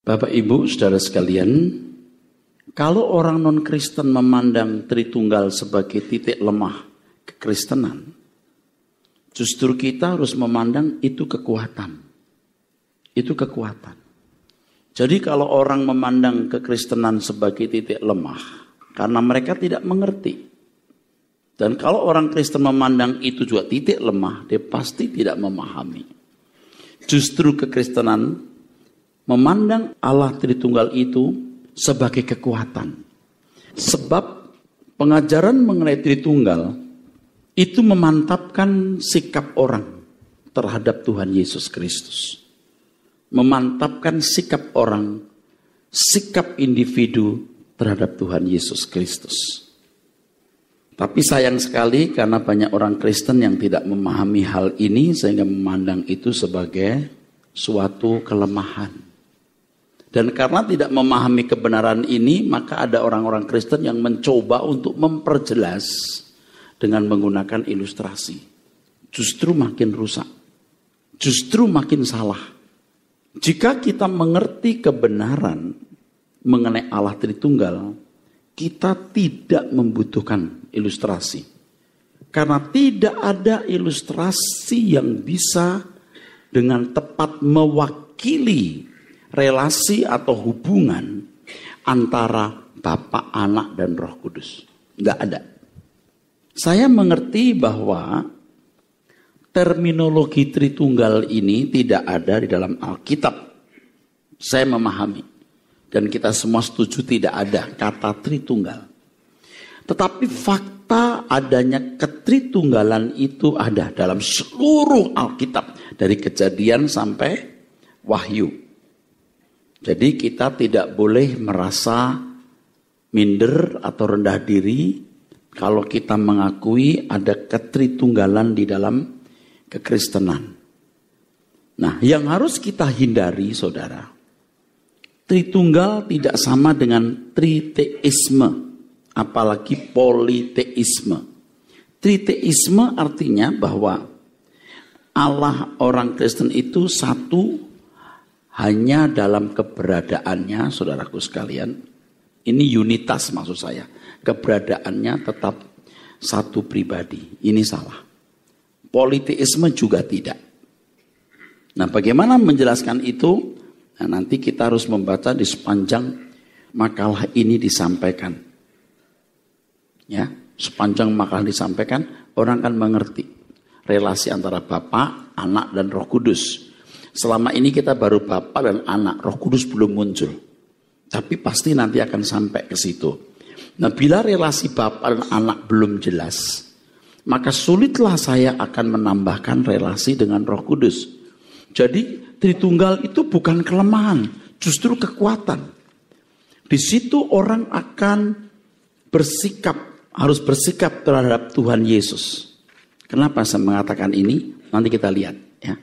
Bapak Ibu saudara sekalian, kalau orang non-Kristen memandang Tritunggal sebagai titik lemah kekristenan, justru kita harus memandang itu kekuatan. Itu kekuatan. Jadi kalau orang memandang kekristenan sebagai titik lemah, karena mereka tidak mengerti. Dan kalau orang Kristen memandang itu juga titik lemah, dia pasti tidak memahami. Justru kekristenan memandang Allah Tritunggal itu sebagai kekuatan. Sebab pengajaran mengenai Tritunggal itu memantapkan sikap orang terhadap Tuhan Yesus Kristus. Memantapkan sikap orang, sikap individu terhadap Tuhan Yesus Kristus. Tapi sayang sekali karena banyak orang Kristen yang tidak memahami hal ini sehingga memandang itu sebagai suatu kelemahan. Dan karena tidak memahami kebenaran ini, maka ada orang-orang Kristen yang mencoba untuk memperjelas dengan menggunakan ilustrasi. Justru makin rusak. Justru makin salah. Jika kita mengerti kebenaran mengenai Allah Tritunggal, kita tidak membutuhkan ilustrasi. Karena tidak ada ilustrasi yang bisa dengan tepat mewakili relasi atau hubungan antara Bapa, Anak, dan Roh Kudus. Tidak ada. Saya mengerti bahwa terminologi Tritunggal ini tidak ada di dalam Alkitab. Saya memahami. Dan kita semua setuju tidak ada kata Tritunggal. Tetapi fakta adanya ketritunggalan itu ada dalam seluruh Alkitab. Dari Kejadian sampai Wahyu. Jadi kita tidak boleh merasa minder atau rendah diri kalau kita mengakui ada ketritunggalan di dalam kekristenan. Nah, yang harus kita hindari, saudara, Tritunggal tidak sama dengan triteisme, apalagi politeisme. Triteisme artinya bahwa Allah orang Kristen itu satu hanya dalam keberadaannya, saudaraku sekalian. Ini unitas maksud saya. Keberadaannya tetap satu pribadi. Ini salah. Politeisme juga tidak. Nah, bagaimana menjelaskan itu? Nah, nanti kita harus membaca di sepanjang makalah ini disampaikan. Ya, sepanjang makalah disampaikan, orang akan mengerti relasi antara Bapa, Anak, dan Roh Kudus. Selama ini kita baru Bapa dan Anak, Roh Kudus belum muncul. Tapi pasti nanti akan sampai ke situ. Nah, bila relasi Bapa dan Anak belum jelas, maka sulitlah saya akan menambahkan relasi dengan Roh Kudus. Jadi Tritunggal itu bukan kelemahan, justru kekuatan. Di situ orang akan harus bersikap terhadap Tuhan Yesus. Kenapa saya mengatakan ini? Nanti kita lihat. Ya.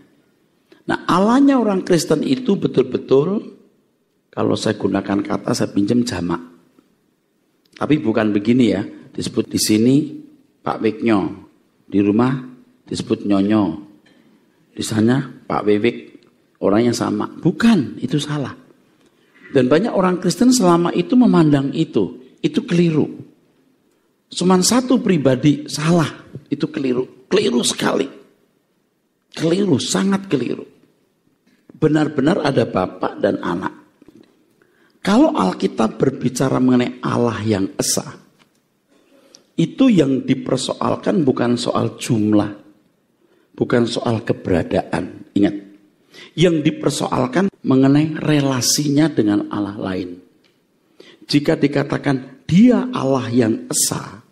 Nah, Allahnya orang Kristen itu betul-betul, kalau saya gunakan kata, saya pinjam jamak. Tapi bukan begini ya, disebut di sini Pak Wiknyo, di rumah disebut Nyonyo, di sana Pak Wewik, orangnya sama. Bukan, itu salah. Dan banyak orang Kristen selama itu memandang itu keliru. Cuman satu pribadi salah, itu keliru. Keliru sekali. Keliru, sangat keliru. Benar-benar ada Bapa dan Anak. Kalau Alkitab berbicara mengenai Allah yang esa, itu yang dipersoalkan bukan soal jumlah, bukan soal keberadaan. Ingat, yang dipersoalkan mengenai relasinya dengan Allah lain. Jika dikatakan dia Allah yang esa,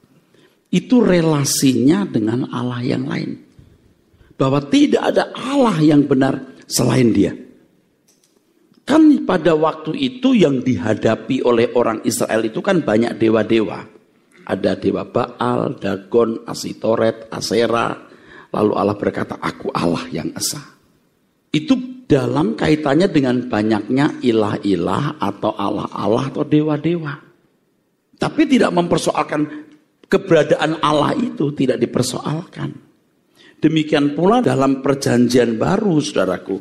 itu relasinya dengan Allah yang lain. Bahwa tidak ada Allah yang benar selain dia. Kan pada waktu itu yang dihadapi oleh orang Israel itu kan banyak dewa-dewa. Ada dewa Baal, Dagon, Asitoret, Asera. Lalu Allah berkata, aku Allah yang esa. Itu dalam kaitannya dengan banyaknya ilah-ilah atau Allah-Allah atau dewa-dewa. Tapi tidak mempersoalkan keberadaan Allah itu, tidak dipersoalkan. Demikian pula dalam perjanjian baru, saudaraku.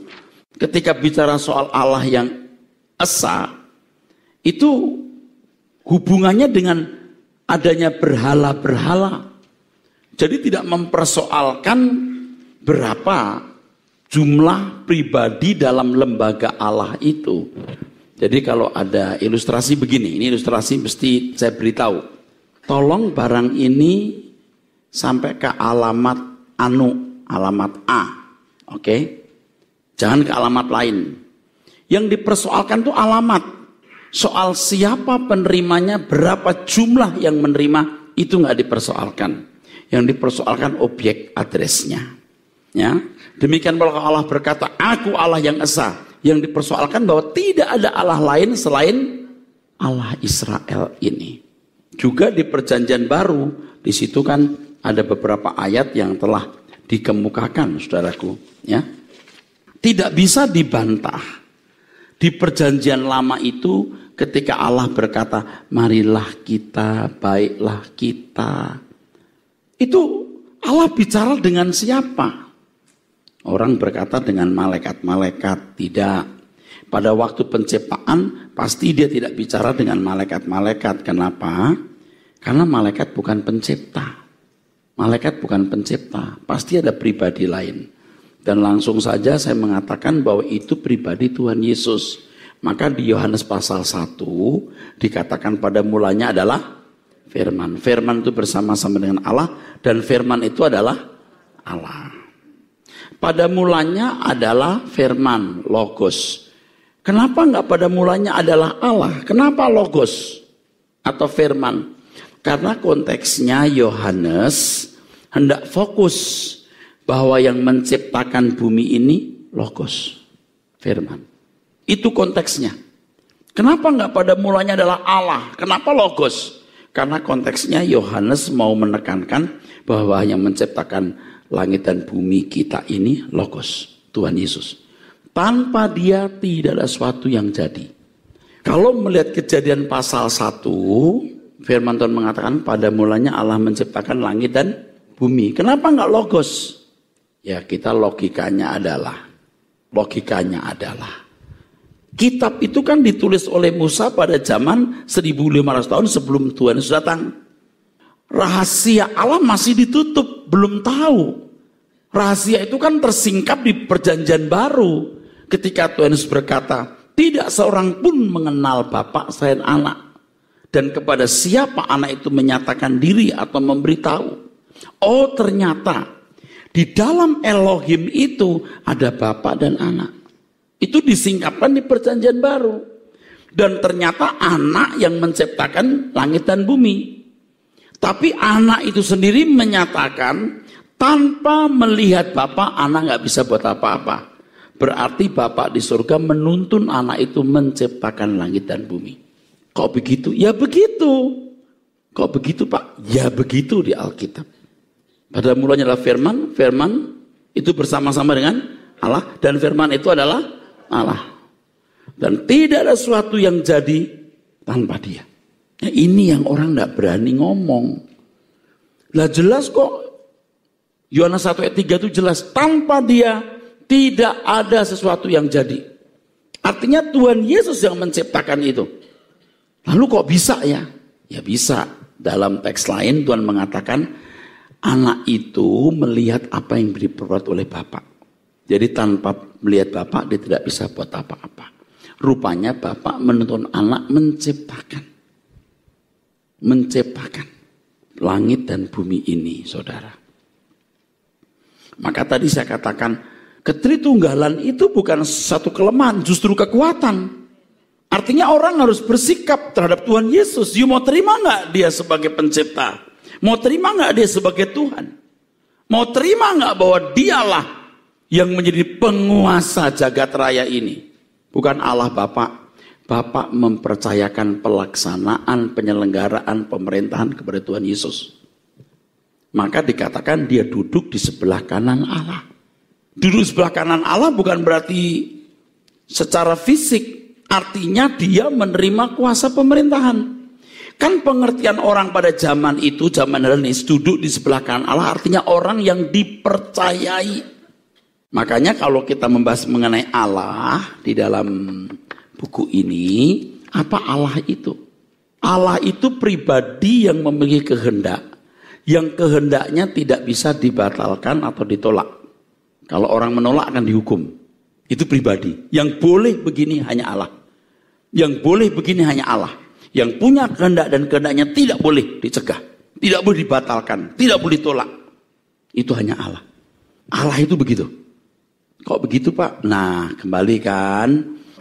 Ketika bicara soal Allah yang esa, itu hubungannya dengan adanya berhala-berhala. Jadi tidak mempersoalkan berapa jumlah pribadi dalam lembaga Allah itu. Jadi kalau ada ilustrasi begini, ini ilustrasi mesti saya beritahu. Tolong barang ini sampai ke alamat alamat A. Oke? Jangan ke alamat lain. Yang dipersoalkan itu alamat. Soal siapa penerimanya, berapa jumlah yang menerima, itu nggak dipersoalkan. Yang dipersoalkan objek adresnya. Ya, demikian kalau Allah berkata, aku Allah yang esa. Yang dipersoalkan bahwa tidak ada Allah lain selain Allah Israel ini. Juga di perjanjian baru, di situ kan ada beberapa ayat yang telah dikemukakan, saudaraku. Ya, tidak bisa dibantah. Di perjanjian lama itu, ketika Allah berkata, marilah kita, baiklah kita. Itu Allah bicara dengan siapa? Orang berkata dengan malaikat-malaikat. Tidak. Pada waktu penciptaan pasti dia tidak bicara dengan malaikat-malaikat. Kenapa? Karena malaikat bukan pencipta. Malaikat bukan pencipta. Pasti ada pribadi lain. Dan langsung saja saya mengatakan bahwa itu pribadi Tuhan Yesus. Maka di Yohanes pasal 1 dikatakan pada mulanya adalah firman. Firman itu bersama-sama dengan Allah. Dan firman itu adalah Allah. Pada mulanya adalah firman, logos. Kenapa enggak pada mulanya adalah Allah? Kenapa logos atau firman? Karena konteksnya Yohanes hendak fokus bahwa yang menciptakan bumi ini logos, firman. Itu konteksnya. Kenapa enggak pada mulanya adalah Allah? Kenapa logos? Karena konteksnya Yohanes mau menekankan bahwa yang menciptakan langit dan bumi kita ini logos, Tuhan Yesus. Tanpa dia tidak ada sesuatu yang jadi. Kalau melihat Kejadian pasal 1, firman Tuhan mengatakan pada mulanya Allah menciptakan langit dan bumi. Kenapa enggak logos? Ya kita logikanya adalah kitab itu kan ditulis oleh Musa pada zaman 1500 tahun sebelum Tuhan Yesus datang. Rahasia Allah masih ditutup, belum tahu. Rahasia itu kan tersingkap di perjanjian baru. Ketika Tuhan Yesus berkata, tidak seorang pun mengenal Bapa selain anak. Dan kepada siapa anak itu menyatakan diri atau memberitahu. Oh ternyata di dalam Elohim itu ada Bapa dan anak. Itu disingkapkan di perjanjian baru. Dan ternyata anak yang menciptakan langit dan bumi. Tapi anak itu sendiri menyatakan tanpa melihat Bapa, anak nggak bisa buat apa-apa. Berarti Bapa di surga menuntun anak itu menciptakan langit dan bumi. Kok begitu? Ya begitu. Kok begitu Pak? Ya begitu di Alkitab. Pada mulanya adalah firman, firman itu bersama-sama dengan Allah. Dan firman itu adalah Allah. Dan tidak ada sesuatu yang jadi tanpa dia. Nah, ini yang orang tidak berani ngomong. Lah jelas kok. Yohanes 1 ayat 3 itu jelas. Tanpa dia tidak ada sesuatu yang jadi. Artinya Tuhan Yesus yang menciptakan itu. Lalu kok bisa ya? Ya bisa. Dalam teks lain Tuhan mengatakan anak itu melihat apa yang diperbuat oleh Bapa. Jadi tanpa melihat Bapa dia tidak bisa buat apa-apa. Rupanya Bapa menuntun anak menciptakan langit dan bumi ini, saudara. Maka tadi saya katakan, ketritunggalan itu bukan satu kelemahan, justru kekuatan. Artinya orang harus bersikap terhadap Tuhan Yesus. You mau terima nggak dia sebagai pencipta? Mau terima nggak dia sebagai Tuhan? Mau terima nggak bahwa dialah yang menjadi penguasa jagat raya ini? Bukan Allah Bapa. Bapa mempercayakan pelaksanaan penyelenggaraan pemerintahan kepada Tuhan Yesus. Maka dikatakan dia duduk di sebelah kanan Allah. Duduk di sebelah kanan Allah bukan berarti secara fisik. Artinya dia menerima kuasa pemerintahan. Kan pengertian orang pada zaman itu, zaman Helenis, duduk di sebelah kanan Allah artinya orang yang dipercayai. Makanya kalau kita membahas mengenai Allah di dalam buku ini, apa Allah itu? Allah itu pribadi yang memiliki kehendak, yang kehendaknya tidak bisa dibatalkan atau ditolak. Kalau orang menolak akan dihukum. Itu pribadi. Yang boleh begini hanya Allah. Yang boleh begini hanya Allah. Yang punya kehendak dan kehendaknya tidak boleh dicegah, tidak boleh dibatalkan, tidak boleh ditolak. Itu hanya Allah. Allah itu begitu. Kok begitu, Pak? Nah, kembali kan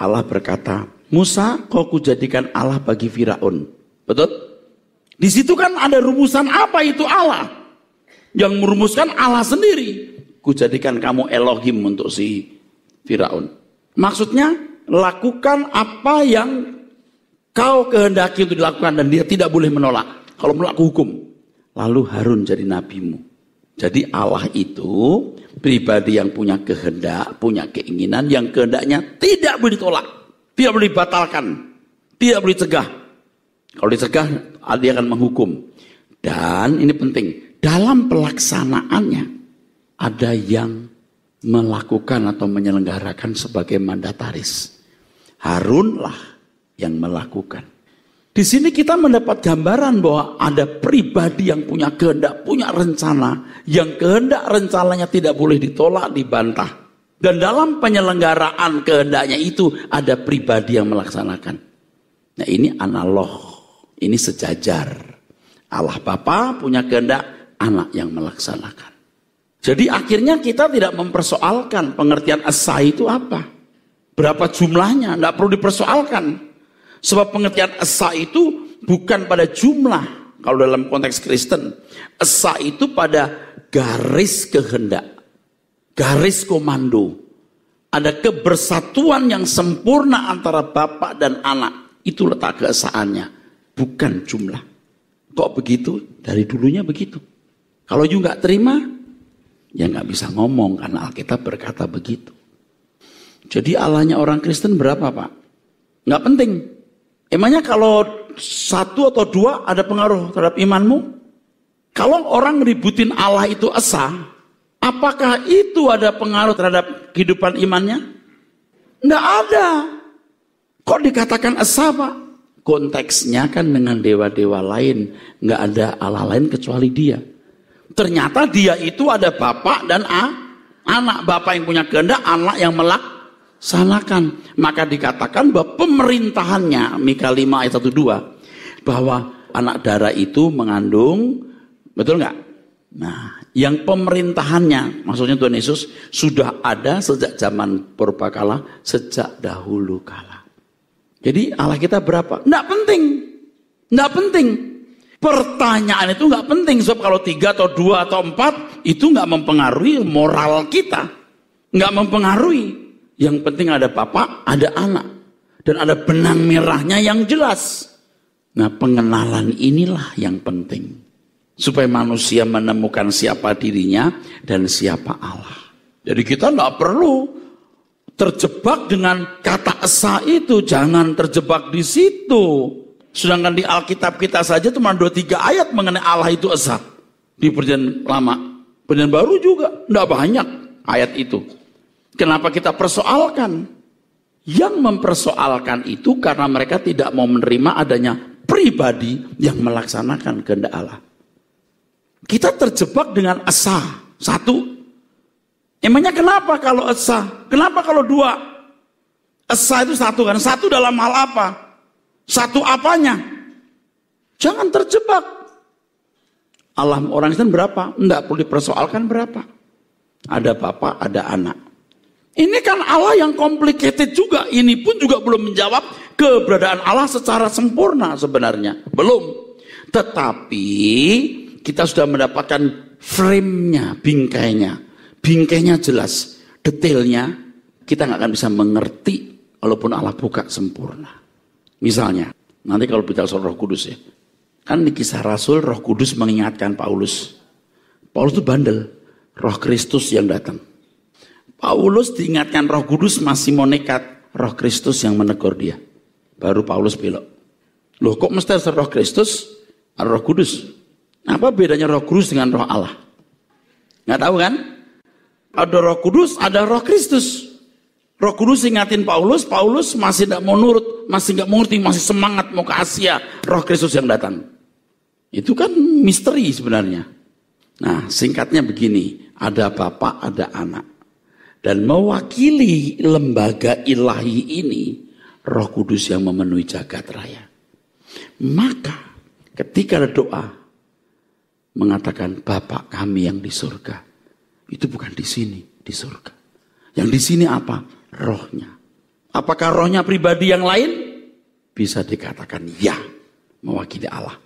Allah berkata, Musa, kau kujadikan Allah bagi Firaun. Betul? Di situ kan ada rumusan apa itu Allah. Yang merumuskan Allah sendiri. Kujadikan kamu Elohim untuk si Firaun. Maksudnya, lakukan apa yang kau kehendaki untuk dilakukan dan dia tidak boleh menolak. Kalau menolak hukum. Lalu Harun jadi nabimu. Jadi Allah itu pribadi yang punya kehendak, punya keinginan, yang kehendaknya tidak boleh ditolak. Tidak boleh dibatalkan, tidak boleh dicegah. Kalau dicegah, dia akan menghukum. Dan ini penting, dalam pelaksanaannya ada yang melakukan atau menyelenggarakan sebagai mandataris. Harunlah yang melakukan. Di sini kita mendapat gambaran bahwa ada pribadi yang punya kehendak, punya rencana, yang kehendak rencananya tidak boleh ditolak, dibantah. Dan dalam penyelenggaraan kehendaknya itu ada pribadi yang melaksanakan. Nah, ini analog, ini sejajar. Allah Bapa punya kehendak, anak yang melaksanakan. Jadi akhirnya kita tidak mempersoalkan pengertian esa itu apa. Berapa jumlahnya, tidak perlu dipersoalkan. Sebab pengertian esa itu bukan pada jumlah. Kalau dalam konteks Kristen, esa itu pada garis kehendak. Garis komando. Ada kebersatuan yang sempurna antara Bapa dan anak. Itu letak keesaannya. Bukan jumlah. Kok begitu? Dari dulunya begitu. Kalau you nggak terima, ya nggak bisa ngomong karena Alkitab berkata begitu. Jadi Allahnya orang Kristen berapa, Pak? Nggak penting. Emangnya kalau satu atau dua ada pengaruh terhadap imanmu? Kalau orang ributin Allah itu esa, apakah itu ada pengaruh terhadap kehidupan imannya? Nggak ada. Kok dikatakan esa, Pak? Konteksnya kan dengan dewa-dewa lain. Nggak ada Allah lain kecuali dia. Ternyata dia itu ada Bapak dan anak. Bapak yang punya kehendak, anak yang melaksanakan. Maka dikatakan bahwa pemerintahannya, Mika 5 ayat 1-2, bahwa anak darah itu mengandung, betul nggak? Nah, yang pemerintahannya, maksudnya Tuhan Yesus, sudah ada sejak zaman purbakala, sejak dahulu kala. Jadi Allah kita berapa? Nggak penting. Nggak penting. Pertanyaan itu nggak penting. Sebab kalau 3 atau 2 atau 4, itu nggak mempengaruhi moral kita. Nggak mempengaruhi. Yang penting ada Bapa, ada anak. Dan ada benang merahnya yang jelas. Nah, pengenalan inilah yang penting. Supaya manusia menemukan siapa dirinya dan siapa Allah. Jadi kita nggak perlu terjebak dengan kata esa itu. Jangan terjebak di situ. Sedangkan di Alkitab kita saja cuma 2-3 ayat mengenai Allah itu esa. Di Perjanjian Lama. Perjanjian Baru juga tidak banyak ayat itu. Kenapa kita persoalkan? Yang mempersoalkan itu karena mereka tidak mau menerima adanya pribadi yang melaksanakan kehendak Allah. Kita terjebak dengan esa. 1. Emangnya kenapa kalau esa? Kenapa kalau 2? Esa itu 1 kan? 1 dalam hal apa? 1 apanya? Jangan terjebak. Allah orang Kristen berapa? Enggak perlu dipersoalkan berapa. Ada Bapa, ada anak. Ini kan Allah yang complicated juga. Ini pun juga belum menjawab keberadaan Allah secara sempurna sebenarnya. Belum. Tetapi kita sudah mendapatkan frame-nya, bingkainya. Bingkainya jelas. Detailnya kita nggak akan bisa mengerti walaupun Allah buka sempurna. Misalnya, nanti kalau bicara soal Roh Kudus ya. Kan di Kisah Rasul Roh Kudus mengingatkan Paulus. Paulus itu bandel. Roh Kristus yang datang. Paulus diingatkan Roh Kudus masih mau nekat. Roh Kristus yang menegur dia. Baru Paulus belok. Loh kok mesti ada Roh Kristus? Ada Roh Kudus. Apa bedanya Roh Kudus dengan Roh Allah? Nggak tahu kan? Ada Roh Kudus, ada Roh Kristus. Roh Kudus ingatin Paulus, Paulus masih tidak mau nurut, masih nggak mengerti, masih semangat mau ke Asia. Roh Kristus yang datang. Itu kan misteri sebenarnya. Nah, singkatnya begini, ada Bapa, ada Anak. Dan mewakili lembaga ilahi ini, Roh Kudus yang memenuhi jagat raya. Maka ketika ada doa mengatakan Bapa kami yang di surga, itu bukan di sini, di surga. Yang di sini apa? Rohnya. Apakah rohnya pribadi yang lain? Bisa dikatakan ya, mewakili Allah.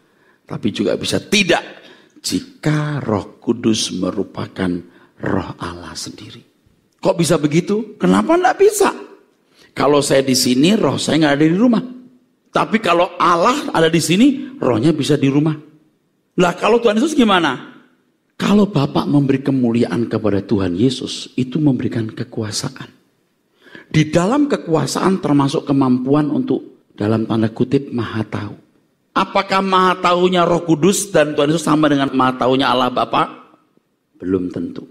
Tapi juga bisa tidak, jika Roh Kudus merupakan roh Allah sendiri. Kok bisa begitu? Kenapa enggak bisa? Kalau saya di sini, roh saya nggak ada di rumah. Tapi kalau Allah ada di sini, rohnya bisa di rumah. Lah kalau Tuhan Yesus gimana? Kalau Bapa memberi kemuliaan kepada Tuhan Yesus, itu memberikan kekuasaan. Di dalam kekuasaan termasuk kemampuan untuk dalam tanda kutip maha tahu. Apakah maha tahunya Roh Kudus dan Tuhan Yesus sama dengan maha tahunya Allah Bapa? Belum tentu.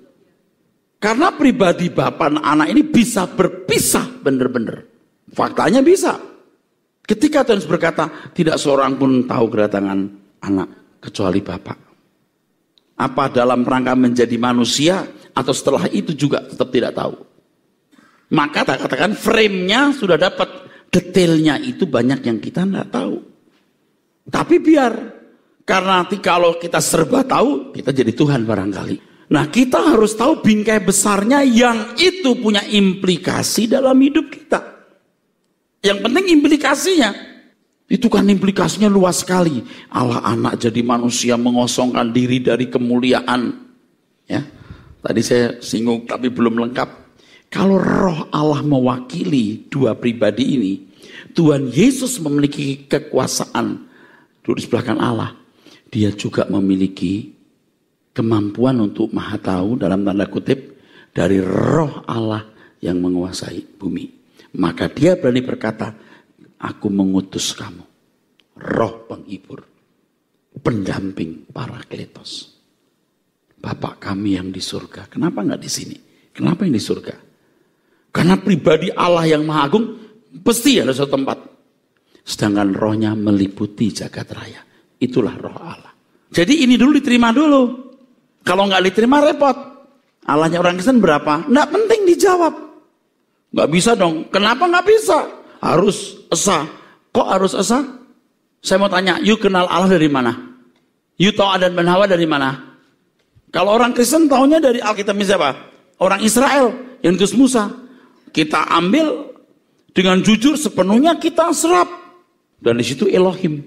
Karena pribadi Bapa dan Anak ini bisa berpisah benar-benar. Faktanya bisa. Ketika Tuhan Yesus berkata, tidak seorang pun tahu kedatangan Anak kecuali Bapa. Apa dalam rangka menjadi manusia atau setelah itu juga tetap tidak tahu. Maka katakan frame-nya sudah dapat, detailnya itu banyak yang kita tidak tahu. Tapi biar, karena nanti kalau kita serba tahu, kita jadi Tuhan barangkali. Nah kita harus tahu bingkai besarnya yang itu punya implikasi dalam hidup kita. Yang penting implikasinya. Itu kan implikasinya luas sekali. Allah Anak jadi manusia mengosongkan diri dari kemuliaan. Ya, tadi saya singgung tapi belum lengkap. Kalau roh Allah mewakili dua pribadi ini, Tuhan Yesus memiliki kekuasaan. Duduk di sebelah kanan Allah. Dia juga memiliki kemampuan untuk maha tahu dalam tanda kutip dari roh Allah yang menguasai bumi. Maka dia berani berkata, aku mengutus kamu, roh penghibur, pendamping Parakletos. Bapak kami yang di surga. Kenapa enggak di sini? Kenapa yang di surga? Karena pribadi Allah yang maha agung pasti ada satu tempat. Sedangkan rohnya meliputi jagat raya. Itulah roh Allah. Jadi ini dulu diterima dulu. Kalau nggak diterima repot. Allahnya orang Kristen berapa? Nggak penting dijawab. Nggak bisa dong. Kenapa nggak bisa? Harus esa. Kok harus esa? Saya mau tanya, you kenal Allah dari mana? You tahu Adam dan Hawa dari mana? Kalau orang Kristen tahunya dari Alkitab siapa? Orang Israel yang diutus Musa. Kita ambil dengan jujur sepenuhnya kita serap. Dan di situ Elohim.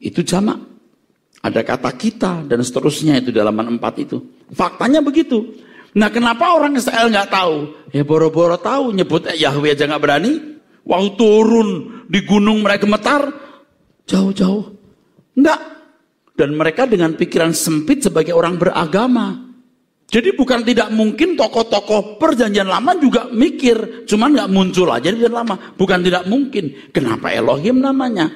Itu jamak. Ada kata kita dan seterusnya itu di halaman 4 itu. Faktanya begitu. Nah kenapa orang Israel nggak tahu? Ya boro-boro tahu, nyebut Yahweh aja nggak berani. Waktu turun di gunung mereka gemetar, jauh-jauh. Enggak. Dan mereka dengan pikiran sempit sebagai orang beragama. Jadi bukan tidak mungkin tokoh-tokoh perjanjian lama juga mikir. Cuman nggak muncul aja di perjanjian lama. Bukan tidak mungkin. Kenapa Elohim namanya?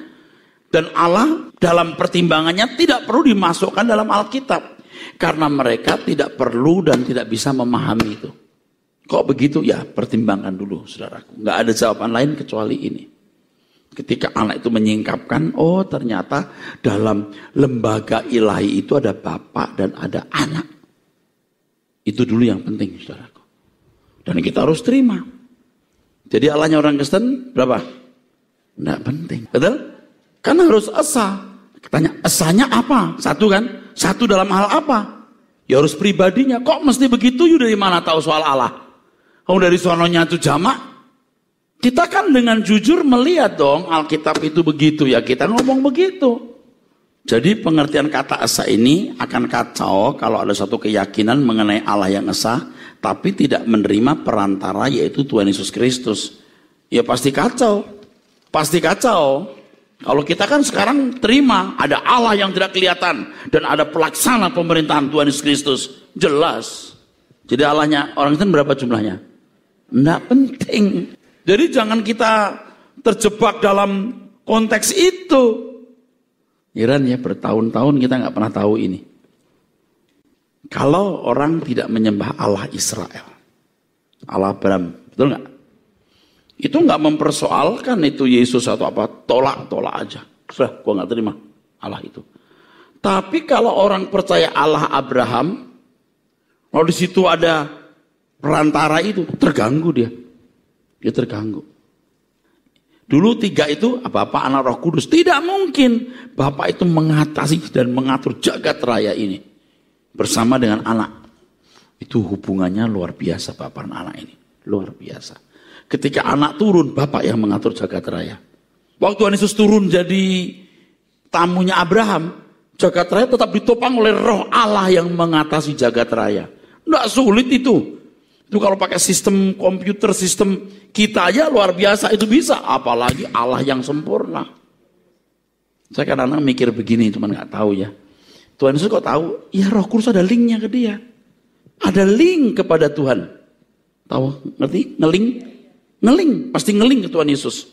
Dan Allah dalam pertimbangannya tidak perlu dimasukkan dalam Alkitab. Karena mereka tidak perlu dan tidak bisa memahami itu. Kok begitu? Ya pertimbangkan dulu saudaraku. Nggak ada jawaban lain kecuali ini. Ketika anak itu menyingkapkan, oh ternyata dalam lembaga ilahi itu ada Bapa dan ada Anak. Itu dulu yang penting saudaraku. Dan kita harus terima. Jadi Allahnya orang Kristen berapa? Nggak penting. Betul? Karena harus esa. Tanya, esanya apa? Satu kan? Satu dalam hal apa? Ya harus pribadinya. Kok mesti begitu? You dari mana tahu soal Allah? Kamu dari sononya itu jamak? Kita kan dengan jujur melihat dong Alkitab itu begitu ya. Kita ngomong begitu. Jadi pengertian kata esa ini akan kacau kalau ada satu keyakinan mengenai Allah yang esa. Tapi tidak menerima perantara yaitu Tuhan Yesus Kristus. Ya pasti kacau. Pasti kacau. Kalau kita kan sekarang terima ada Allah yang tidak kelihatan dan ada pelaksana pemerintahan Tuhan Yesus Kristus. Jelas. Jadi Allahnya orang Kristen berapa jumlahnya? Nggak penting. Jadi jangan kita terjebak dalam konteks itu. Iran ya bertahun-tahun kita nggak pernah tahu ini. Kalau orang tidak menyembah Allah Israel, Allah Abraham, betul nggak? Itu nggak mempersoalkan itu Yesus atau apa, tolak aja. Sudah, gua nggak terima Allah itu. Tapi kalau orang percaya Allah Abraham, kalau di situ ada perantara itu, terganggu dia. Dia terganggu. Dulu 3 itu, Bapa, Anak, Roh Kudus. Tidak mungkin Bapa itu mengatasi dan mengatur jagat raya ini bersama dengan anak. Itu hubungannya luar biasa Bapa dan anak ini. Luar biasa. Ketika anak turun, Bapak yang mengatur jagat raya. Waktu Tuhan Yesus turun jadi tamunya Abraham, jagat raya tetap ditopang oleh Roh Allah yang mengatasi jagat raya. Nggak sulit itu. Itu kalau pakai sistem komputer, sistem kita aja luar biasa itu bisa. Apalagi Allah yang sempurna. Saya kadang-kadang mikir begini, cuman nggak tahu ya. Tuhan Yesus kok tahu? Ya Roh Kudus ada linknya ke dia. Ada link kepada Tuhan. Tahu? Ngerti? Ngeling, pasti ngeling ke Tuhan Yesus.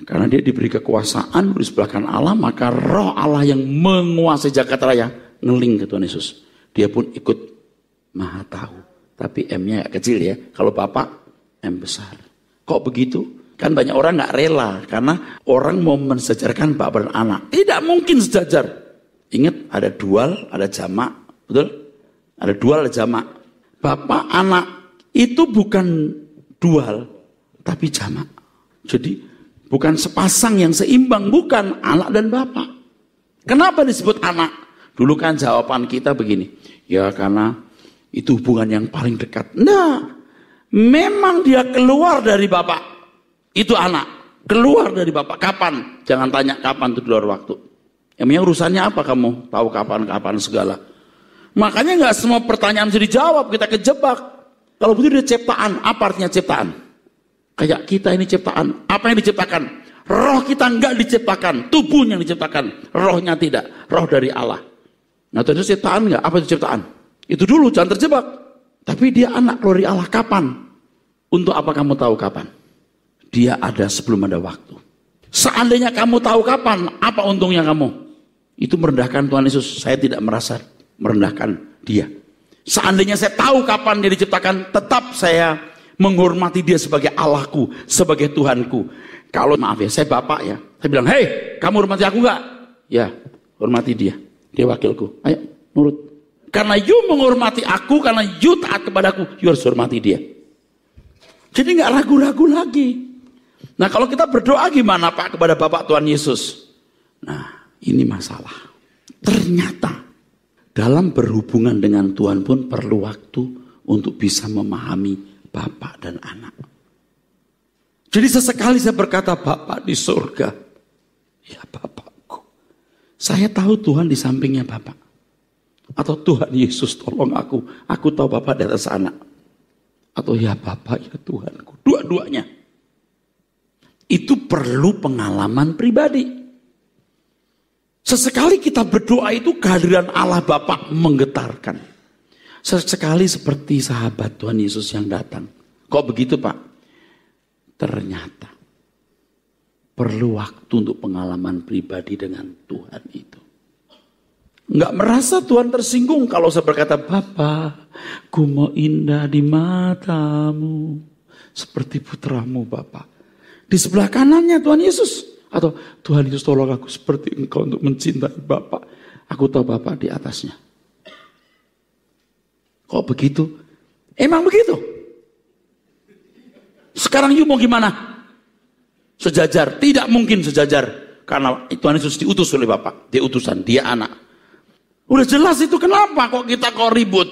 Karena dia diberi kekuasaan di sebelah kanan Allah, maka Roh Allah yang menguasai jagat raya ngeling ke Tuhan Yesus. Dia pun ikut Maha Tahu. Tapi M-nya kecil ya. Kalau Bapak, M besar. Kok begitu? Kan banyak orang gak rela. Karena orang mau mensejajarkan Bapak dan anak. Tidak mungkin sejajar. Ingat ada dual, ada jamak. Betul? Ada dual, ada jamak. Bapak, anak itu bukan dual, tapi jamak. Jadi bukan sepasang yang seimbang, bukan anak dan bapak. Kenapa disebut anak? Dulu kan jawaban kita begini, ya karena itu hubungan yang paling dekat. Nah, memang dia keluar dari bapak, itu anak. Keluar dari bapak, kapan? Jangan tanya kapan itu keluar waktu. Emangnya urusannya apa kamu? Tahu kapan segala. Makanya nggak semua pertanyaan bisa dijawab, kita kejebak. Kalau begitu dia ciptaan, apa artinya ciptaan? Kayak kita ini ciptaan, apa yang diciptakan? Roh kita enggak diciptakan, tubuhnya yang diciptakan, rohnya tidak, roh dari Allah. Nah itu ciptaan enggak? Apa itu ciptaan? Itu dulu, jangan terjebak. Tapi dia anak dari Allah, kapan? Untuk apa kamu tahu kapan? Dia ada sebelum ada waktu. Seandainya kamu tahu kapan, apa untungnya kamu? Itu merendahkan Tuhan Yesus. Saya tidak merasa merendahkan dia. Seandainya saya tahu kapan dia diciptakan, tetap saya menghormati dia sebagai Allahku, sebagai Tuhanku. Kalau maaf ya, saya bapak ya. Saya bilang, hei, kamu hormati aku enggak? Ya, hormati dia. Dia wakilku. Ayo, nurut. Karena you menghormati aku, karena you taat kepadaku, you harus hormati dia. Jadi enggak ragu-ragu lagi. Nah kalau kita berdoa gimana Pak kepada Bapak Tuhan Yesus? Nah ini masalah. Ternyata dalam berhubungan dengan Tuhan pun perlu waktu untuk bisa memahami Bapak dan anak. Jadi sesekali saya berkata, Bapak di surga. Ya Bapakku. Saya tahu Tuhan di sampingnya Bapak. Atau Tuhan Yesus tolong aku. Aku tahu Bapak di atas anak. Atau ya Bapak ya Tuhanku. Dua-duanya. Itu perlu pengalaman pribadi. Sesekali kita berdoa itu kehadiran Allah Bapa menggetarkan. Sesekali seperti sahabat Tuhan Yesus yang datang. Kok begitu Pak? Ternyata perlu waktu untuk pengalaman pribadi dengan Tuhan itu. Enggak merasa Tuhan tersinggung kalau saya berkata, Bapa, ku mau indah di matamu seperti putramu Bapa. Di sebelah kanannya Tuhan Yesus. Atau Tuhan Yesus tolong aku seperti engkau untuk mencintai Bapak. Aku tahu Bapak di atasnya. Kok begitu? Emang begitu? Sekarang you mau gimana? Sejajar? Tidak mungkin sejajar. Karena Tuhan Yesus diutus oleh Bapak. Dia utusan, dia anak. Udah jelas itu kenapa kok kita ribut?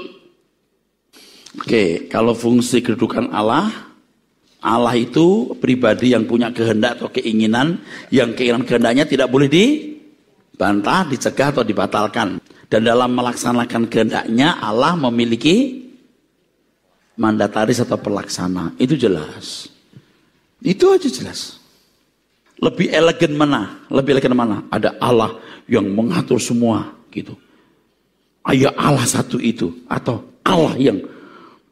Oke, kalau fungsi kedudukan Allah itu pribadi yang punya kehendak atau keinginan, yang kehendaknya tidak boleh dibantah, dicegah atau dibatalkan. Dan dalam melaksanakan kehendaknya Allah memiliki mandataris atau pelaksana. Itu jelas. Itu aja jelas. Lebih elegan mana? Lebih elegan mana? Ada Allah yang mengatur semua gitu. Ayah Allah satu itu, atau Allah yang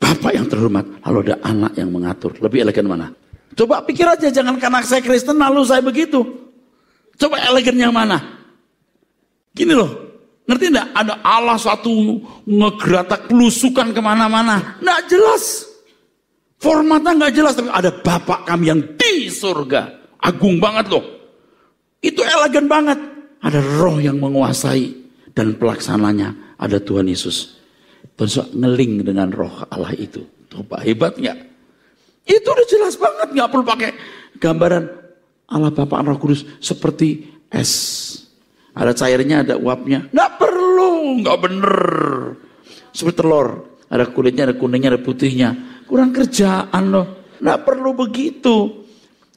Bapak yang terhormat, lalu ada anak yang mengatur. Lebih elegan mana? Coba pikir aja, jangan karena saya Kristen lalu saya begitu. Coba elegan yang mana? Gini loh, ngerti enggak? Ada Allah satu ngegeratak pelusukan kemana-mana. Enggak jelas. Formatnya nggak jelas, tapi ada Bapak kami yang di surga. Agung banget loh. Itu elegan banget. Ada roh yang menguasai. Dan pelaksananya ada Tuhan Yesus. Tuhan Yesus ngeling dengan roh Allah itu. Coba hebat nggak? Itu udah jelas banget. Nggak perlu pakai gambaran Allah Bapa Roh Kudus seperti es. Ada cairnya, ada uapnya. Nggak perlu, nggak bener. Seperti telur. Ada kulitnya, ada kuningnya, ada putihnya. Kurang kerjaan loh. Nggak perlu begitu.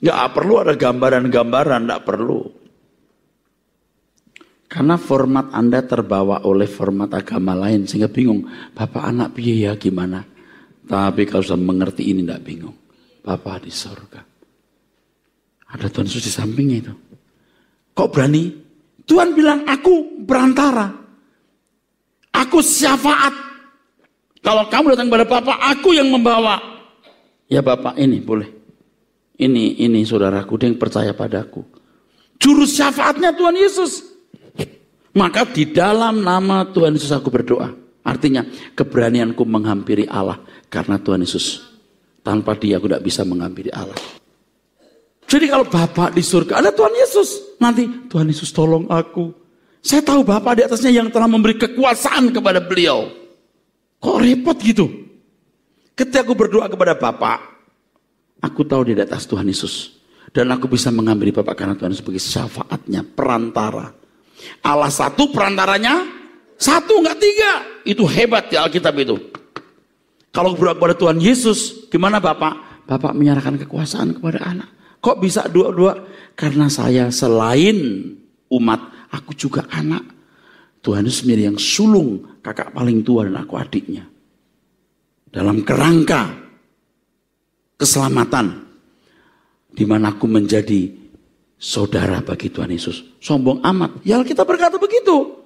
Nggak perlu ada gambaran-gambaran, nggak perlu. Karena format Anda terbawa oleh format agama lain. Sehingga bingung. Bapak anak piye ya gimana? Tapi kalau sudah mengerti ini nggak bingung. Bapak di surga. Ada Tuhan Yesus di sampingnya itu. Kok berani? Tuhan bilang aku berantara. Aku syafaat. Kalau kamu datang kepada Bapak, aku yang membawa. Ya Bapak ini boleh. Ini saudaraku dia yang percaya padaku. Juru syafaatnya Tuhan Yesus. Maka di dalam nama Tuhan Yesus aku berdoa. Artinya keberanianku menghampiri Allah karena Tuhan Yesus. Tanpa dia aku tidak bisa menghampiri Allah. Jadi kalau Bapak di surga ada Tuhan Yesus. Nanti Tuhan Yesus tolong aku. Saya tahu Bapak di atasnya yang telah memberi kekuasaan kepada beliau. Kok repot gitu? Ketika aku berdoa kepada Bapak, aku tahu di atas Tuhan Yesus. Dan aku bisa menghampiri Bapak karena Tuhan Yesus sebagai syafaatnya, perantara. Allah satu, perantaranya satu, enggak tiga. Itu hebat di Alkitab itu. Kalau berdoa kepada Tuhan Yesus, gimana Bapak? Bapak menyerahkan kekuasaan kepada anak. Kok bisa dua-dua? Karena saya selain umat, aku juga anak. Tuhan Yesus sendiri yang sulung, kakak paling tua dan aku adiknya. Dalam kerangka keselamatan, di mana aku menjadi saudara bagi Tuhan Yesus. Sombong amat. Ya kita berkata begitu.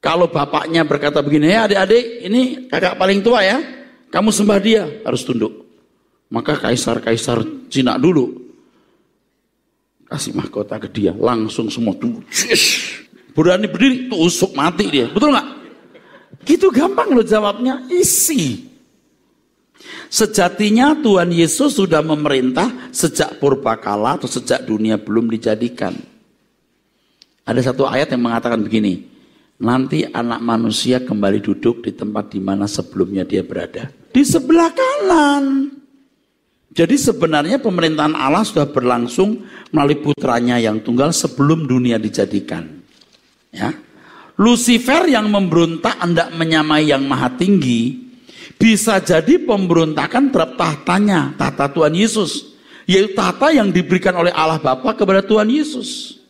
Kalau bapaknya berkata begini, ya adik-adik, ini kakak paling tua ya, kamu sembah dia, harus tunduk. Maka kaisar-kaisar Cina dulu kasih mahkota ke dia, langsung semua tunduk. Berani berdiri, tusuk mati dia, betul nggak? Gitu gampang loh jawabnya, isi. Sejatinya Tuhan Yesus sudah memerintah sejak purbakala atau sejak dunia belum dijadikan. Ada satu ayat yang mengatakan begini, nanti anak manusia kembali duduk di tempat di mana sebelumnya dia berada. Di sebelah kanan. Jadi sebenarnya pemerintahan Allah sudah berlangsung melalui putranya yang tunggal sebelum dunia dijadikan. Ya. Lucifer yang memberontak hendak menyamai yang maha tinggi, bisa jadi pemberontakan terhadap tahtanya, tahta Tuhan Yesus. Yaitu tahta yang diberikan oleh Allah Bapa kepada Tuhan Yesus.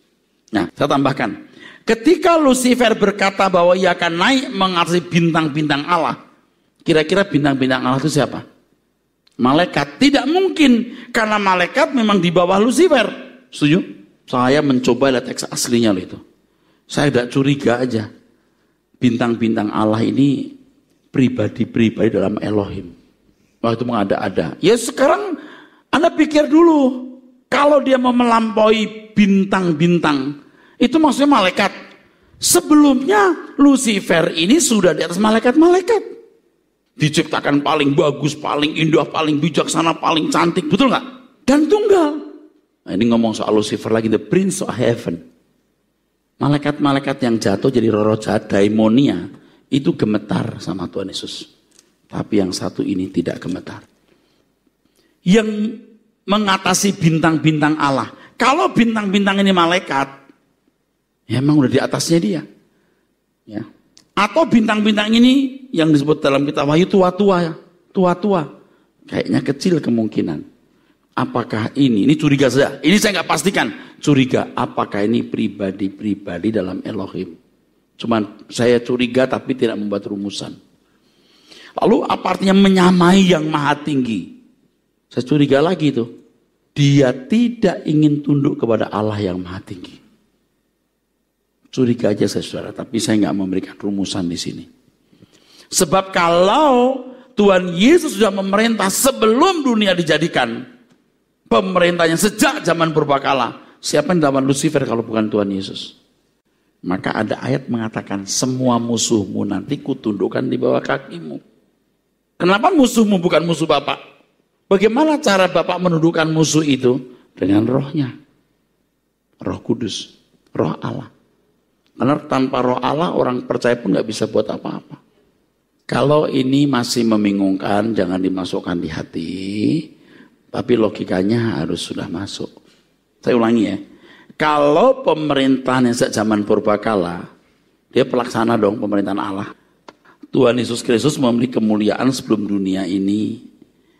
Nah, saya tambahkan. Ketika Lucifer berkata bahwa ia akan naik mengatasi bintang-bintang Allah. Kira-kira bintang-bintang Allah itu siapa? Malaikat. Tidak mungkin. Karena malaikat memang di bawah Lucifer. Setuju? Saya mencoba lihat teks aslinya loh itu. Saya tidak curiga aja. Bintang-bintang Allah ini pribadi-pribadi dalam Elohim. Waktu mengada-ada. Ya sekarang Anda pikir dulu. Kalau dia mau melampaui bintang-bintang. Itu maksudnya malaikat. Sebelumnya Lucifer ini sudah di atas malaikat-malaikat. Diciptakan paling bagus, paling indah, paling bijaksana, paling cantik. Betul nggak? Dan tunggal. Nah, ini ngomong soal Lucifer lagi. The Prince of Heaven. Malaikat-malaikat yang jatuh jadi roh-roh jahat, daimonia, itu gemetar sama Tuhan Yesus. Tapi yang satu ini tidak gemetar. Yang mengatasi bintang-bintang Allah. Kalau bintang-bintang ini malaikat, ya emang udah di atasnya dia. Ya. Atau bintang-bintang ini yang disebut dalam kitab Wahyu tua-tua. Ya. Tua-tua. Kayaknya kecil kemungkinan. Apakah ini curiga saja. Ini saya nggak pastikan. Curiga, apakah ini pribadi-pribadi dalam Elohim. Cuman saya curiga tapi tidak membuat rumusan. Lalu apa artinya menyamai yang maha tinggi? Saya curiga lagi itu. Dia tidak ingin tunduk kepada Allah yang maha tinggi. Curiga aja saya saudara, tapi saya nggak memberikan rumusan di sini. Sebab kalau Tuhan Yesus sudah memerintah sebelum dunia dijadikan, pemerintahnya sejak zaman purbakala, siapa yang lawan Lucifer kalau bukan Tuhan Yesus? Maka ada ayat mengatakan semua musuhmu nanti kutundukkan di bawah kakimu. Kenapa musuhmu bukan musuh Bapak? Bagaimana cara Bapak menundukkan musuh itu? Dengan rohnya. Roh Kudus. Roh Allah. Karena tanpa roh Allah orang percaya pun gak bisa buat apa-apa. Kalau ini masih membingungkan, jangan dimasukkan di hati. Tapi logikanya harus sudah masuk. Saya ulangi ya. Kalau pemerintahan yang sejak zaman purbakala, dia pelaksana dong pemerintahan Allah. Tuhan Yesus Kristus memiliki kemuliaan sebelum dunia ini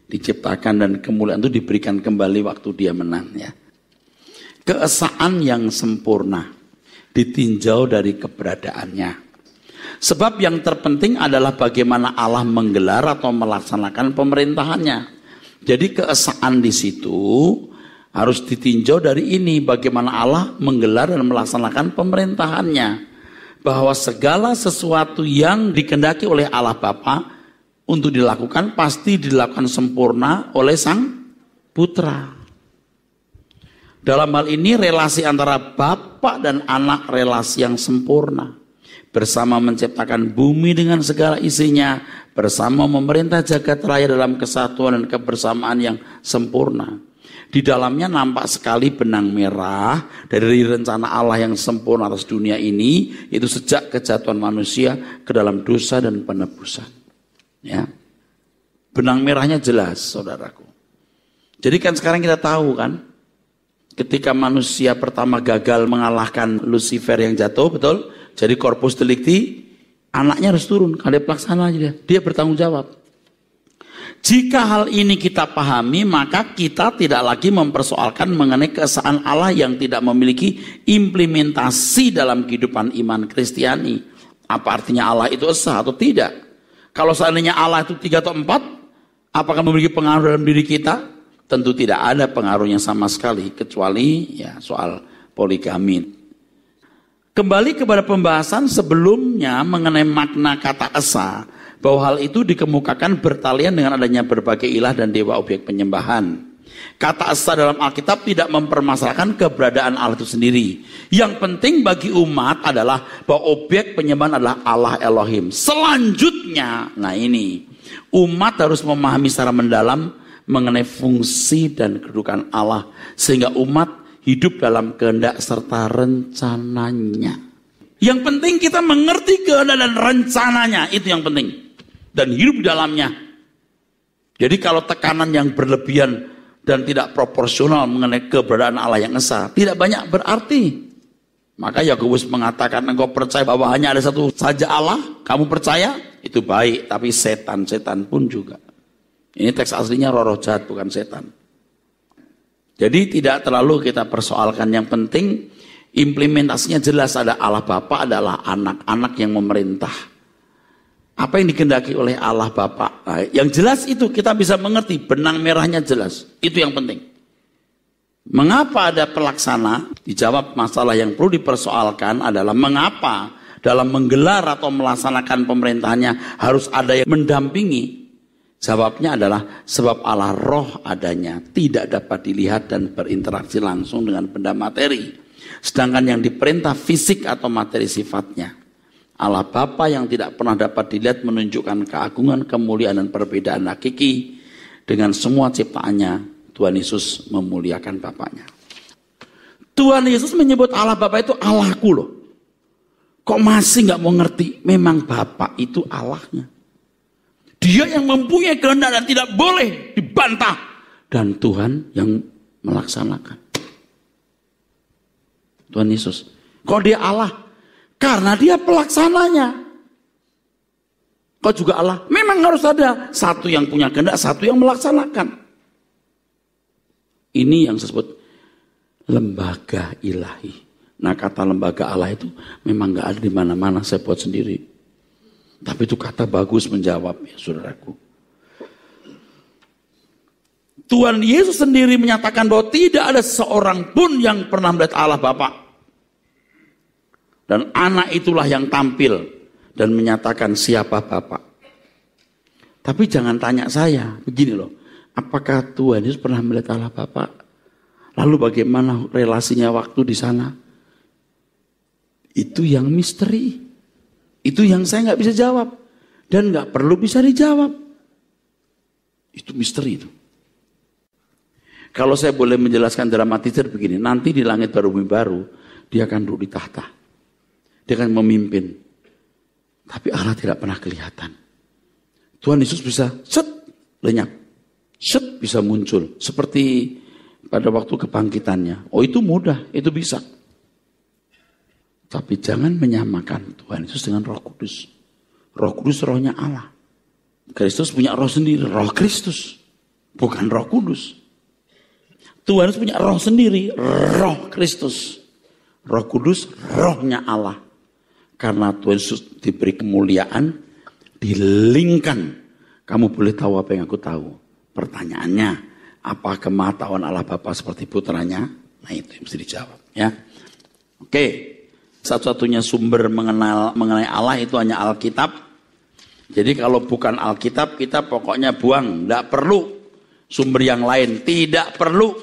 diciptakan dan kemuliaan itu diberikan kembali waktu dia menang ya. Keesaan yang sempurna ditinjau dari keberadaannya. Sebab yang terpenting adalah bagaimana Allah menggelar atau melaksanakan pemerintahannya. Jadi keesaan di situ harus ditinjau dari ini, bagaimana Allah menggelar dan melaksanakan pemerintahannya. Bahwa segala sesuatu yang dikehendaki oleh Allah Bapa untuk dilakukan pasti dilakukan sempurna oleh Sang Putra. Dalam hal ini relasi antara Bapa dan Anak relasi yang sempurna. Bersama menciptakan bumi dengan segala isinya, bersama memerintah jagat raya dalam kesatuan dan kebersamaan yang sempurna. Di dalamnya nampak sekali benang merah dari rencana Allah yang sempurna atas dunia ini, itu sejak kejatuhan manusia ke dalam dosa dan penebusan. Ya. Benang merahnya jelas, saudaraku. Jadi kan sekarang kita tahu kan, ketika manusia pertama gagal mengalahkan Lucifer yang jatuh, betul? Jadi corpus delicti, anaknya harus turun, ada pelaksana dia bertanggung jawab. Jika hal ini kita pahami, maka kita tidak lagi mempersoalkan mengenai keesaan Allah yang tidak memiliki implementasi dalam kehidupan iman Kristiani. Apa artinya Allah itu esa atau tidak? Kalau seandainya Allah itu 3 atau 4, apakah memiliki pengaruh dalam diri kita? Tentu tidak ada pengaruhnya sama sekali, kecuali ya soal poligami. Kembali kepada pembahasan sebelumnya mengenai makna kata esa, bahwa hal itu dikemukakan bertalian dengan adanya berbagai ilah dan dewa objek penyembahan. Kata esa dalam Alkitab tidak mempermasalahkan keberadaan Allah itu sendiri. Yang penting bagi umat adalah bahwa objek penyembahan adalah Allah Elohim. Selanjutnya, nah ini, umat harus memahami secara mendalam mengenai fungsi dan kedudukan Allah, sehingga umat hidup dalam kehendak serta rencananya. Yang penting kita mengerti kehendak dan rencananya, itu yang penting. Dan hidup di dalamnya. Jadi kalau tekanan yang berlebihan dan tidak proporsional mengenai keberadaan Allah yang esa, tidak banyak berarti. Maka Yakobus mengatakan, engkau percaya bahwa hanya ada satu saja Allah, kamu percaya? Itu baik, tapi setan pun juga. Ini teks aslinya roh jahat, bukan setan. Jadi tidak terlalu kita persoalkan, yang penting implementasinya jelas, ada Allah Bapa, adalah anak-anak yang memerintah. Apa yang dikehendaki oleh Allah Bapa. Nah, yang jelas itu kita bisa mengerti, benang merahnya jelas. Itu yang penting. Mengapa ada pelaksana? Dijawab masalah yang perlu dipersoalkan adalah mengapa dalam menggelar atau melaksanakan pemerintahannya harus ada yang mendampingi. Jawabnya adalah sebab Allah roh adanya, tidak dapat dilihat dan berinteraksi langsung dengan benda materi. Sedangkan yang diperintah fisik atau materi sifatnya. Allah Bapa yang tidak pernah dapat dilihat menunjukkan keagungan, kemuliaan dan perbedaan hakiki. Dengan semua ciptaannya, Tuhan Yesus memuliakan Bapaknya. Tuhan Yesus menyebut Allah Bapa itu Allahku loh. Kok masih gak mau ngerti? Memang Bapa itu Allahnya. Dia yang mempunyai kehendak dan tidak boleh dibantah. Dan Tuhan yang melaksanakan. Tuhan Yesus. Kok dia Allah? Karena dia pelaksananya. Kau juga Allah. Memang harus ada satu yang punya kehendak, satu yang melaksanakan. Ini yang disebut lembaga ilahi. Nah, kata lembaga Allah itu memang gak ada di mana-mana, saya buat sendiri. Tapi itu kata bagus menjawab ya saudaraku. Tuhan Yesus sendiri menyatakan bahwa tidak ada seorang pun yang pernah melihat Allah Bapa. Dan anak itulah yang tampil dan menyatakan siapa Bapa. Tapi jangan tanya saya, begini loh. Apakah Tuhan Yesus pernah melihat Allah Bapa? Lalu bagaimana relasinya waktu di sana? Itu yang misteri. Itu yang saya nggak bisa jawab. Dan nggak perlu bisa dijawab. Itu misteri itu. Kalau saya boleh menjelaskan dramatisir begini, nanti di langit baru bumi baru, dia akan duduk di tahta. Dia akan memimpin. Tapi Allah tidak pernah kelihatan. Tuhan Yesus bisa lenyap. Bisa muncul. Seperti pada waktu kebangkitannya. Oh itu mudah, itu bisa. Tapi jangan menyamakan Tuhan Yesus dengan Roh Kudus. Roh Kudus rohnya Allah. Kristus punya roh sendiri, roh Kristus. Bukan Roh Kudus. Tuhan Yesus punya roh sendiri, roh Kristus. Roh Kudus, rohnya Allah. Karena Tuhan Yesus diberi kemuliaan, dilingkan. Kamu boleh tahu apa yang aku tahu. Pertanyaannya, apa kemahatauan Allah Bapa seperti putranya? Nah itu yang mesti dijawab. Ya. Oke, satu-satunya sumber mengenai Allah itu hanya Alkitab. Jadi kalau bukan Alkitab, kita pokoknya buang. Tidak perlu sumber yang lain, tidak perlu.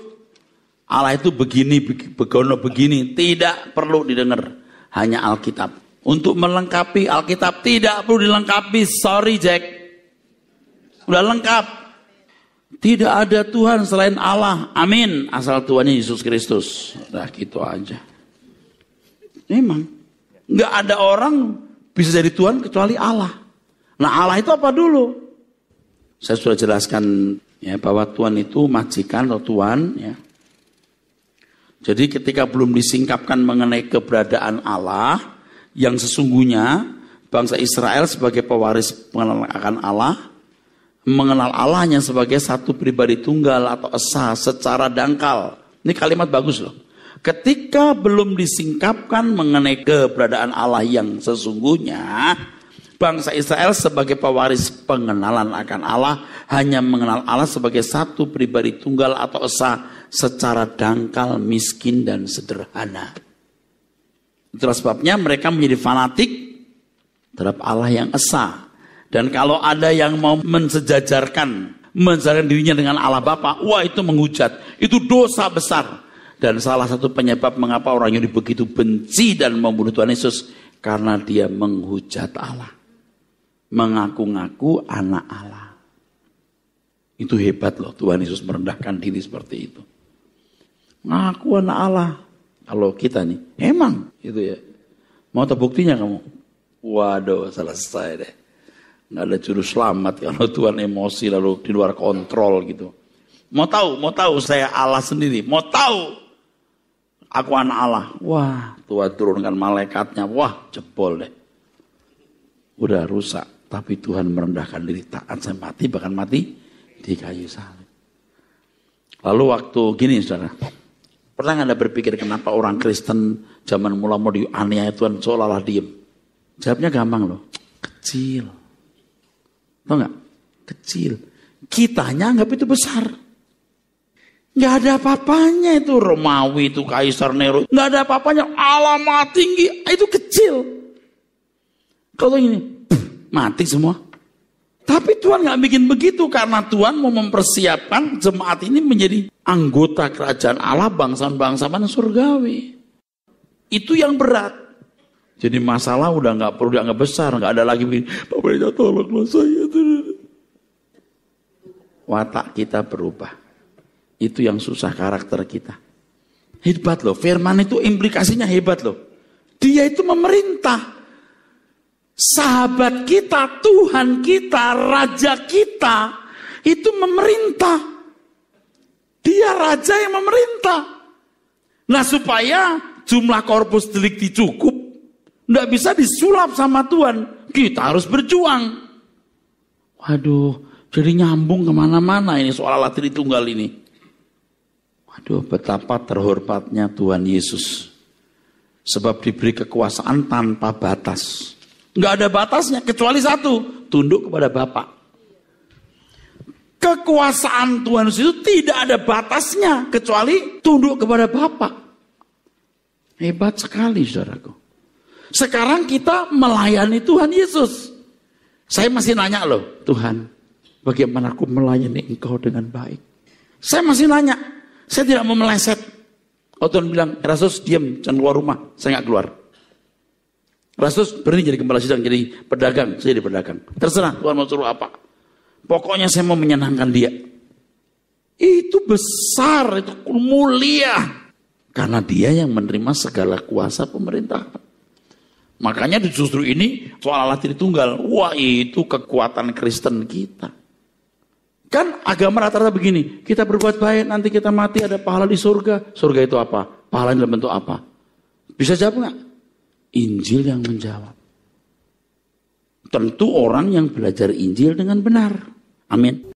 Allah itu begini, begono begini, tidak perlu didengar. Hanya Alkitab. Untuk melengkapi Alkitab tidak perlu dilengkapi. Sorry Jack. Udah lengkap. Tidak ada Tuhan selain Allah. Amin. Asal Tuhannya Yesus Kristus. Udah gitu aja. Memang. Nggak ada orang bisa jadi Tuhan kecuali Allah. Nah Allah itu apa dulu? Saya sudah jelaskan ya, bahwa Tuhan itu majikan atau Tuhan ya. Jadi ketika belum disingkapkan mengenai keberadaan Allah yang sesungguhnya, bangsa Israel sebagai pewaris pengenalan akan Allah, mengenal Allah hanya sebagai satu pribadi tunggal atau esa secara dangkal. Ini kalimat bagus loh. Ketika belum disingkapkan mengenai keberadaan Allah yang sesungguhnya, bangsa Israel sebagai pewaris pengenalan akan Allah hanya mengenal Allah sebagai satu pribadi tunggal atau esa secara dangkal, miskin, dan sederhana. Itulah sebabnya mereka menjadi fanatik terhadap Allah yang esa. Dan kalau ada yang mau mensejajarkan dirinya dengan Allah Bapa, wah itu menghujat. Itu dosa besar. Dan salah satu penyebab mengapa orang Yahudi begitu benci dan membunuh Tuhan Yesus, karena dia menghujat Allah. Mengaku-ngaku anak Allah. Itu hebat loh, Tuhan Yesus merendahkan diri seperti itu. Ngaku anak Allah. Kalau kita nih, emang gitu ya. Mau tahu buktinya kamu? Waduh, selesai deh. Nggak ada juru selamat kalau Tuhan emosi lalu di luar kontrol gitu. Mau tahu saya Allah sendiri. Mau tahu aku anak Allah. Wah, Tuhan turunkan malaikatnya. Wah, jebol deh. Udah rusak. Tapi Tuhan merendahkan diri taat sampai mati, bahkan mati di kayu salib. Lalu waktu gini saudara, pernah Anda berpikir kenapa orang Kristen zaman mula mau dianiaya Tuhan seolah-olah diem? Jawabnya gampang loh, kecil. Tahu nggak? Kecil. Kitanya anggap itu besar. Nggak ada apa-apanya itu Romawi, itu Kaisar Nero. Nggak ada apa-apanya. Alamat tinggi, itu kecil. Kalau ini, mati semua. Tapi Tuhan nggak bikin begitu karena Tuhan mau mempersiapkan jemaat ini menjadi anggota kerajaan Allah, bangsa-bangsa surgawi. Itu yang berat. Jadi masalah udah nggak perlu dianggap besar, nggak ada lagi Pak Pendeta tolonglah saya. Watak kita berubah. Itu yang susah, karakter kita. Hebat loh, firman itu implikasinya hebat loh. Dia itu memerintah. Sahabat kita, Tuhan kita, Raja kita, itu memerintah. Dia Raja yang memerintah. Nah supaya jumlah korpus delikti cukup, nggak bisa disulap sama Tuhan. Kita harus berjuang. Waduh, jadi nyambung kemana-mana ini soal Allah Tritunggal ini. Waduh, betapa terhormatnya Tuhan Yesus. Sebab diberi kekuasaan tanpa batas. Nggak ada batasnya kecuali satu, tunduk kepada Bapa. Kekuasaan Tuhan Yesus itu tidak ada batasnya kecuali tunduk kepada Bapa. Hebat sekali saudaraku. Sekarang kita melayani Tuhan Yesus. Saya masih nanya loh, Tuhan, bagaimana aku melayani Engkau dengan baik? Saya masih nanya, saya tidak mau meleset. Oh Tuhan bilang, Rasus diam, jangan keluar rumah, saya nggak keluar. Rasus berhenti jadi gembala sidang, jadi pedagang, saya jadi pedagang. Terserah Tuhan mau suruh apa. Pokoknya saya mau menyenangkan dia. Itu besar, itu mulia. Karena dia yang menerima segala kuasa pemerintahan. Makanya justru ini soal Allah Tritunggal. Wah, itu kekuatan Kristen kita. Kan agama rata-rata begini. Kita berbuat baik, nanti kita mati ada pahala di surga. Surga itu apa? Pahala dalam bentuk apa? Bisa jawab nggak? Injil yang menjawab. Tentu orang yang belajar Injil dengan benar. Amin.